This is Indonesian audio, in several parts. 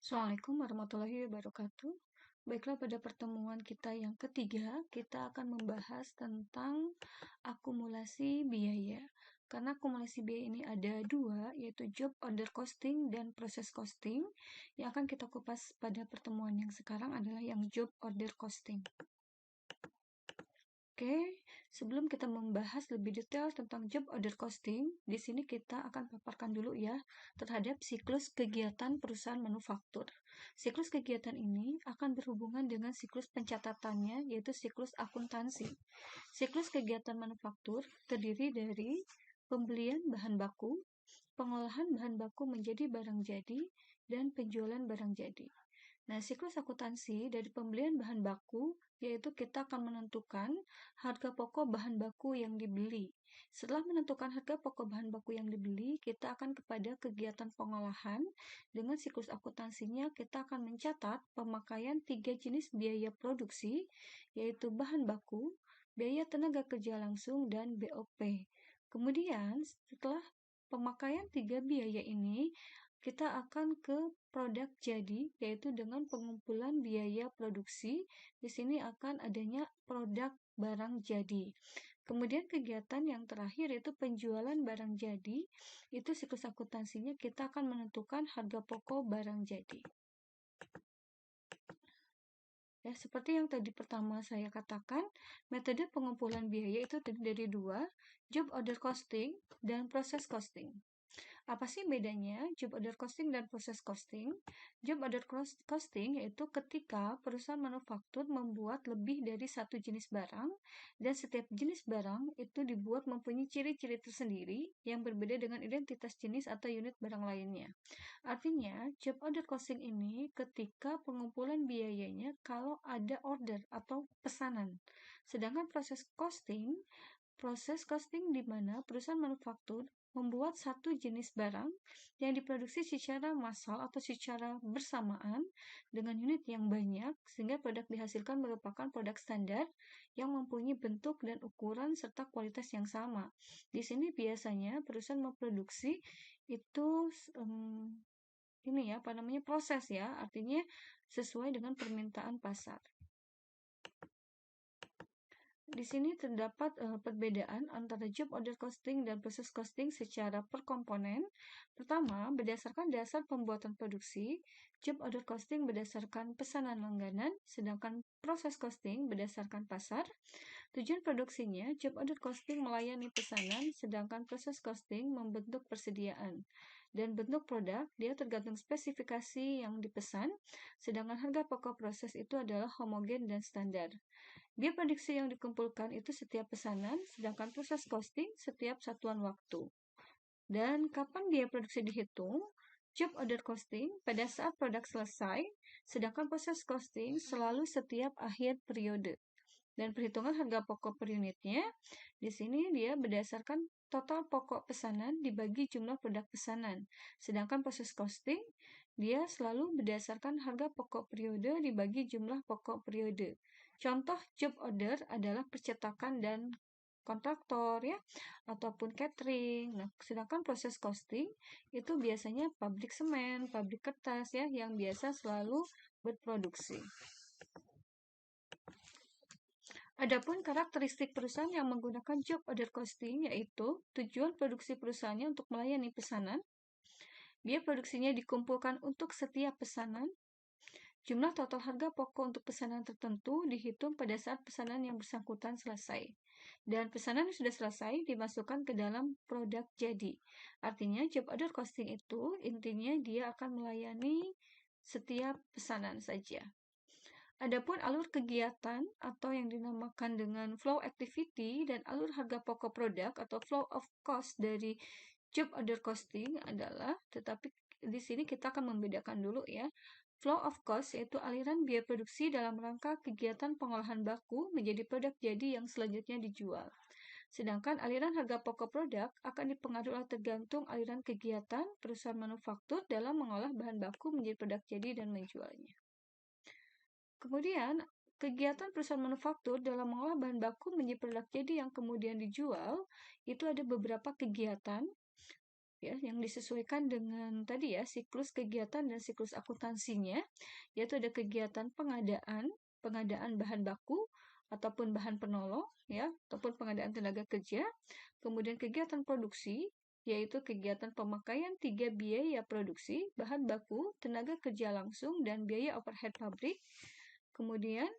Assalamualaikum warahmatullahi wabarakatuh. Baiklah, pada pertemuan kita yang ketiga, kita akan membahas tentang akumulasi biaya. Karena akumulasi biaya ini ada dua, yaitu job order costing dan proses costing. Yang akan kita kupas pada pertemuan yang sekarang adalah yang job order costing. Oke, sebelum kita membahas lebih detail tentang job order costing, di sini kita akan paparkan dulu ya terhadap siklus kegiatan perusahaan manufaktur. Siklus kegiatan ini akan berhubungan dengan siklus pencatatannya, yaitu siklus akuntansi. Siklus kegiatan manufaktur terdiri dari pembelian bahan baku, pengolahan bahan baku menjadi barang jadi, dan penjualan barang jadi. Nah, siklus akuntansi dari pembelian bahan baku, yaitu kita akan menentukan harga pokok bahan baku yang dibeli. Setelah menentukan harga pokok bahan baku yang dibeli, kita akan kepada kegiatan pengolahan. Dengan siklus akuntansinya, kita akan mencatat pemakaian 3 jenis biaya produksi, yaitu bahan baku, biaya tenaga kerja langsung, dan BOP. Kemudian, setelah pemakaian 3 biaya ini, kita akan ke produk jadi, yaitu dengan pengumpulan biaya produksi. Di sini akan adanya produk barang jadi. Kemudian kegiatan yang terakhir yaitu penjualan barang jadi. Itu siklus akuntansinya kita akan menentukan harga pokok barang jadi. Ya, seperti yang tadi pertama saya katakan, metode pengumpulan biaya itu terdiri dari dua, job order costing dan proses costing. Apa sih bedanya job order costing dan proses costing? Job order costing yaitu ketika perusahaan manufaktur membuat lebih dari satu jenis barang, dan setiap jenis barang itu dibuat mempunyai ciri-ciri tersendiri yang berbeda dengan identitas jenis atau unit barang lainnya. Artinya, job order costing ini ketika pengumpulan biayanya kalau ada order atau pesanan. Sedangkan proses costing di mana perusahaan manufaktur membuat satu jenis barang yang diproduksi secara massal atau secara bersamaan dengan unit yang banyak, sehingga produk dihasilkan merupakan produk standar yang mempunyai bentuk dan ukuran serta kualitas yang sama. Di sini biasanya perusahaan memproduksi itu proses ya, artinya sesuai dengan permintaan pasar. Di sini terdapat perbedaan antara job order costing dan proses costing secara per komponen. Pertama, berdasarkan dasar pembuatan produksi, job order costing berdasarkan pesanan langganan, sedangkan proses costing berdasarkan pasar. Tujuan produksinya, job order costing melayani pesanan, sedangkan proses costing membentuk persediaan. Dan bentuk produk, dia tergantung spesifikasi yang dipesan, sedangkan harga pokok proses itu adalah homogen dan standar. Biaya produksi yang dikumpulkan itu setiap pesanan, sedangkan proses costing setiap satuan waktu. Dan kapan biaya produksi dihitung? Job order costing pada saat produk selesai, sedangkan proses costing selalu setiap akhir periode. Dan perhitungan harga pokok per unitnya, di sini dia berdasarkan total pokok pesanan dibagi jumlah produk pesanan. Sedangkan proses costing, dia selalu berdasarkan harga pokok periode dibagi jumlah pokok periode. Contoh job order adalah percetakan dan kontraktor ya, ataupun catering. Nah, sedangkan proses costing itu biasanya pabrik semen, pabrik kertas ya, yang biasa selalu berproduksi. Adapun karakteristik perusahaan yang menggunakan job order costing yaitu tujuan produksi perusahaannya untuk melayani pesanan, biaya produksinya dikumpulkan untuk setiap pesanan, jumlah total harga pokok untuk pesanan tertentu dihitung pada saat pesanan yang bersangkutan selesai. Dan pesanan yang sudah selesai dimasukkan ke dalam produk jadi. Artinya job order costing itu intinya dia akan melayani setiap pesanan saja. Adapun alur kegiatan atau yang dinamakan dengan flow activity dan alur harga pokok produk atau flow of cost dari job order costing adalah, tetapi di sini kita akan membedakan dulu ya. Flow of cost yaitu aliran biaya produksi dalam rangka kegiatan pengolahan baku menjadi produk jadi yang selanjutnya dijual. Sedangkan aliran harga pokok produk akan dipengaruhi oleh tergantung aliran kegiatan perusahaan manufaktur dalam mengolah bahan baku menjadi produk jadi dan menjualnya. Kemudian, kegiatan perusahaan manufaktur dalam mengolah bahan baku menjadi produk jadi yang kemudian dijual, itu ada beberapa kegiatan, ya, yang disesuaikan dengan tadi ya siklus kegiatan dan siklus akuntansinya, yaitu ada kegiatan pengadaan bahan baku ataupun bahan penolong ya, ataupun pengadaan tenaga kerja, kemudian kegiatan produksi yaitu kegiatan pemakaian 3 biaya produksi, bahan baku, tenaga kerja langsung, dan biaya overhead pabrik. Kemudian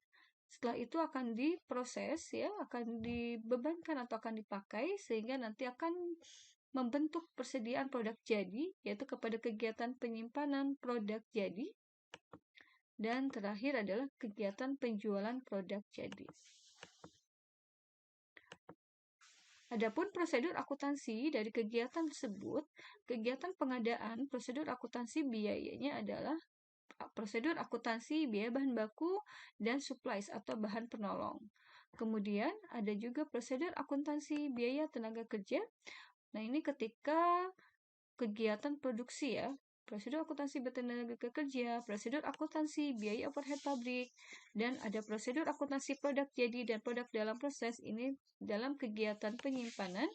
setelah itu akan diproses ya, akan dibebankan atau akan dipakai sehingga nanti akan membentuk persediaan produk jadi, yaitu kepada kegiatan penyimpanan produk jadi. Dan terakhir adalah kegiatan penjualan produk jadi. Adapun prosedur akuntansi dari kegiatan tersebut, kegiatan pengadaan, prosedur akuntansi biayanya adalah prosedur akuntansi biaya bahan baku dan supplies atau bahan penolong. Kemudian ada juga prosedur akuntansi biaya tenaga kerja. Nah, ini ketika kegiatan produksi ya, prosedur akuntansi biaya tenaga kerja, prosedur akuntansi biaya overhead pabrik, dan ada prosedur akuntansi produk jadi dan produk dalam proses ini dalam kegiatan penyimpanan.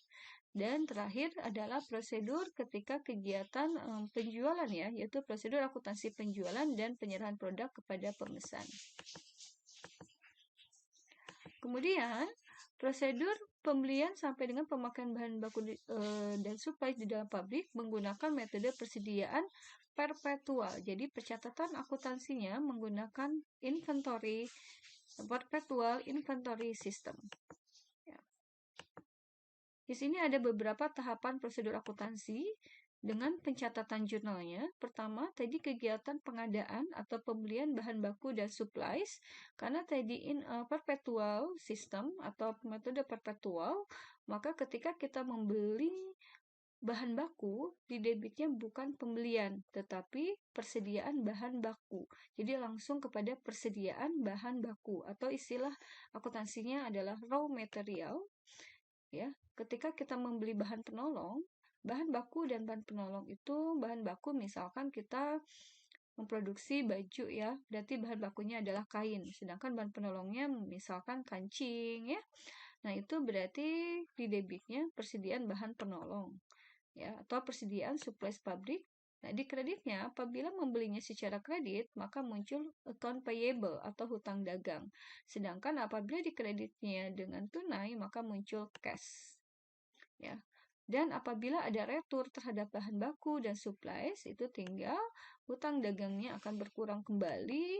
Dan terakhir adalah prosedur ketika kegiatan penjualan ya, yaitu prosedur akuntansi penjualan dan penyerahan produk kepada pemesan. Kemudian, prosedur pembelian sampai dengan pemakaian bahan baku dan supply di dalam pabrik menggunakan metode persediaan perpetual. Jadi, pencatatan akuntansinya menggunakan perpetual inventory system. Di sini ada beberapa tahapan prosedur akuntansi dengan pencatatan jurnalnya. Pertama, tadi kegiatan pengadaan atau pembelian bahan baku dan supplies. Karena tadi perpetual system atau metode perpetual, maka ketika kita membeli bahan baku, di debitnya bukan pembelian, tetapi persediaan bahan baku. Jadi langsung kepada persediaan bahan baku atau istilah akuntansinya adalah raw material. Ya, ketika kita membeli bahan penolong, bahan baku dan bahan penolong itu bahan baku misalkan kita memproduksi baju ya, berarti bahan bakunya adalah kain, sedangkan bahan penolongnya misalkan kancing ya. Nah, itu berarti di debitnya persediaan bahan penolong ya, atau persediaan supplies pabrik. Nah, di kreditnya apabila membelinya secara kredit, maka muncul account payable atau hutang dagang. Sedangkan apabila di kreditnya dengan tunai, maka muncul cash. Ya. Dan apabila ada retur terhadap bahan baku dan supplies, itu tinggal hutang dagangnya akan berkurang kembali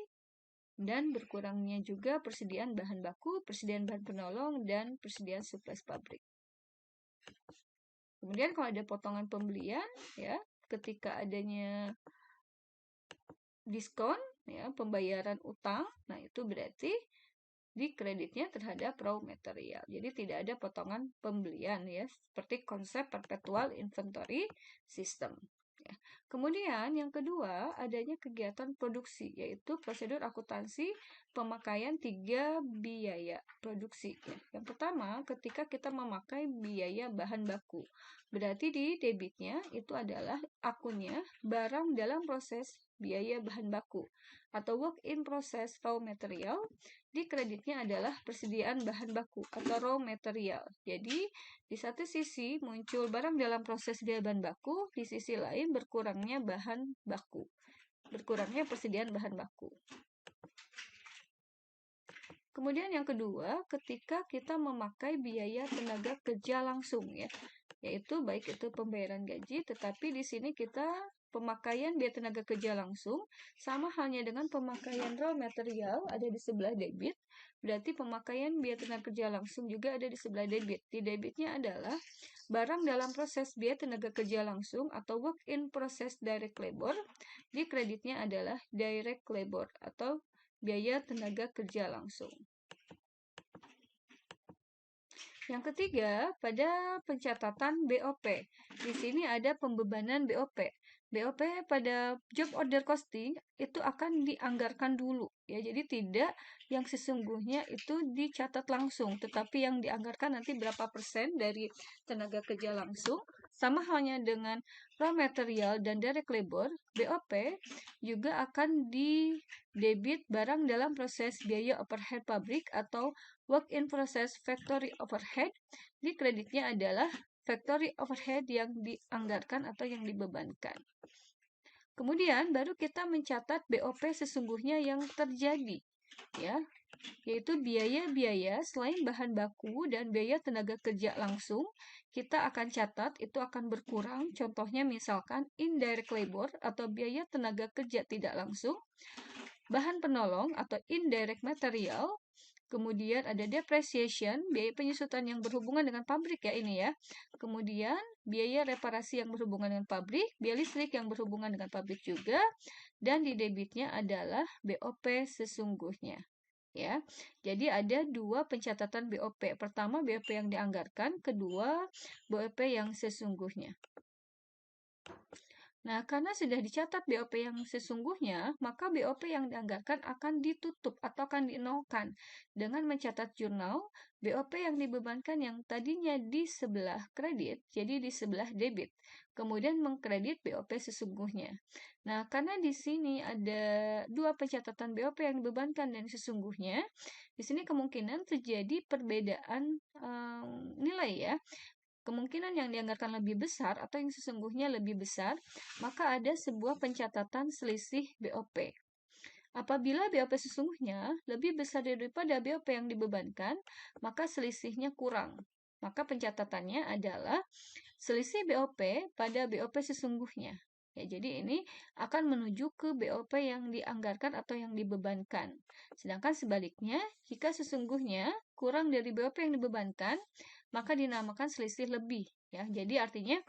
dan berkurangnya juga persediaan bahan baku, persediaan bahan penolong, dan persediaan supplies pabrik. Kemudian kalau ada potongan pembelian, ya, ketika adanya diskon, ya, pembayaran utang, nah itu berarti di kreditnya terhadap raw material. Jadi tidak ada potongan pembelian ya, seperti konsep perpetual inventory system. Ya. Kemudian yang kedua adanya kegiatan produksi, yaitu prosedur akuntansi pemakaian 3 biaya produksi. Ya. Yang pertama ketika kita memakai biaya bahan baku, berarti di debitnya itu adalah akunnya barang dalam proses biaya bahan baku atau work in process raw material. Di kreditnya adalah persediaan bahan baku atau raw material. Jadi, di satu sisi muncul barang dalam proses biaya bahan baku, di sisi lain berkurangnya bahan baku. Berkurangnya persediaan bahan baku. Kemudian yang kedua, ketika kita memakai biaya tenaga kerja langsung ya, yaitu baik itu pembayaran gaji, tetapi di sini kita pemakaian biaya tenaga kerja langsung sama halnya dengan pemakaian raw material ada di sebelah debit, berarti pemakaian biaya tenaga kerja langsung juga ada di sebelah debit. Di debitnya adalah barang dalam proses biaya tenaga kerja langsung atau work in process direct labor. Di kreditnya adalah direct labor atau biaya tenaga kerja langsung. Yang ketiga, pada pencatatan BOP. Di sini ada pembebanan BOP. BOP pada job order costing itu akan dianggarkan dulu ya. Jadi tidak yang sesungguhnya itu dicatat langsung, tetapi yang dianggarkan nanti berapa persen dari tenaga kerja langsung. Sama halnya dengan raw material dan direct labor, BOP juga akan didebit barang dalam proses biaya overhead pabrik atau work in process factory overhead. Di kreditnya adalah factory overhead yang dianggarkan atau yang dibebankan. Kemudian baru kita mencatat BOP sesungguhnya yang terjadi, ya, yaitu biaya-biaya selain bahan baku dan biaya tenaga kerja langsung, kita akan catat itu akan berkurang. Contohnya misalkan indirect labor atau biaya tenaga kerja tidak langsung, bahan penolong atau indirect material, kemudian ada depreciation, biaya penyusutan yang berhubungan dengan pabrik ya ini ya. Kemudian biaya reparasi yang berhubungan dengan pabrik, biaya listrik yang berhubungan dengan pabrik juga, dan di debitnya adalah BOP sesungguhnya. Ya, jadi ada dua pencatatan BOP. Pertama BOP yang dianggarkan, kedua BOP yang sesungguhnya. Nah, karena sudah dicatat BOP yang sesungguhnya, maka BOP yang dianggarkan akan ditutup atau akan dinolkan dengan mencatat jurnal BOP yang dibebankan yang tadinya di sebelah kredit, jadi di sebelah debit. Kemudian mengkredit BOP sesungguhnya. Nah, karena di sini ada dua pencatatan BOP yang dibebankan dan sesungguhnya, di sini kemungkinan terjadi perbedaan nilai ya. Kemungkinan yang dianggarkan lebih besar atau yang sesungguhnya lebih besar, maka ada sebuah pencatatan selisih BOP. Apabila BOP sesungguhnya lebih besar daripada BOP yang dibebankan, maka selisihnya kurang. Maka pencatatannya adalah selisih BOP pada BOP sesungguhnya. Ya, jadi ini akan menuju ke BOP yang dianggarkan atau yang dibebankan. Sedangkan sebaliknya, jika sesungguhnya kurang dari BOP yang dibebankan, maka dinamakan selisih lebih. Ya, jadi artinya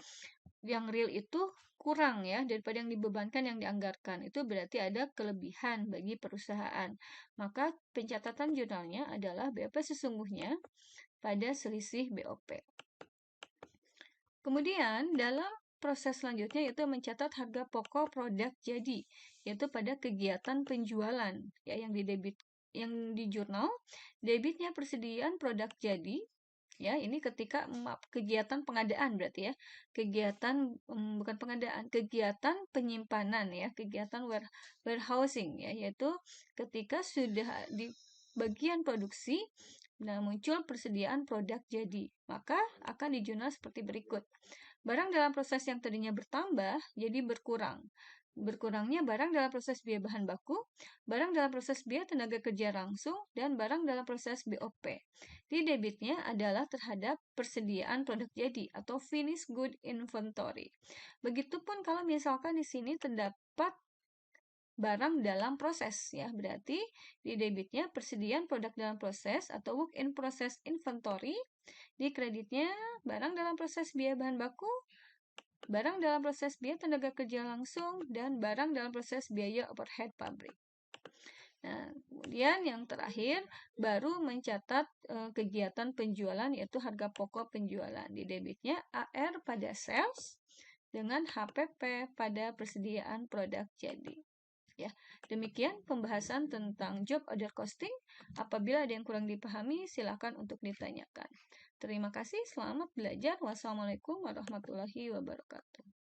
yang real itu kurang ya daripada yang dibebankan yang dianggarkan. Itu berarti ada kelebihan bagi perusahaan. Maka pencatatan jurnalnya adalah BOP sesungguhnya pada selisih BOP. Kemudian dalam proses selanjutnya yaitu mencatat harga pokok produk jadi, yaitu pada kegiatan penjualan ya yang di jurnal, debitnya persediaan produk jadi. Ya, ini ketika kegiatan pengadaan berarti ya. Kegiatan bukan pengadaan, kegiatan penyimpanan ya, kegiatan warehousing ya, yaitu ketika sudah di bagian produksi nah, muncul persediaan produk jadi, maka akan dijurnal seperti berikut. Barang dalam proses yang tadinya bertambah, jadi berkurang. Berkurangnya barang dalam proses biaya bahan baku, barang dalam proses biaya tenaga kerja langsung, dan barang dalam proses BOP. Di debitnya adalah terhadap persediaan produk jadi atau finished good inventory. Begitupun kalau misalkan di sini terdapat barang dalam proses ya, berarti di debitnya persediaan produk dalam proses atau work in process inventory, di kreditnya barang dalam proses biaya bahan baku, barang dalam proses biaya tenaga kerja langsung, dan barang dalam proses biaya overhead pabrik. Nah, kemudian yang terakhir baru mencatat kegiatan penjualan yaitu harga pokok penjualan. Di debitnya AR pada sales dengan HPP pada persediaan produk jadi. Ya, demikian pembahasan tentang job order costing. Apabila ada yang kurang dipahami, silakan untuk ditanyakan. Terima kasih, selamat belajar. Wassalamualaikum warahmatullahi wabarakatuh.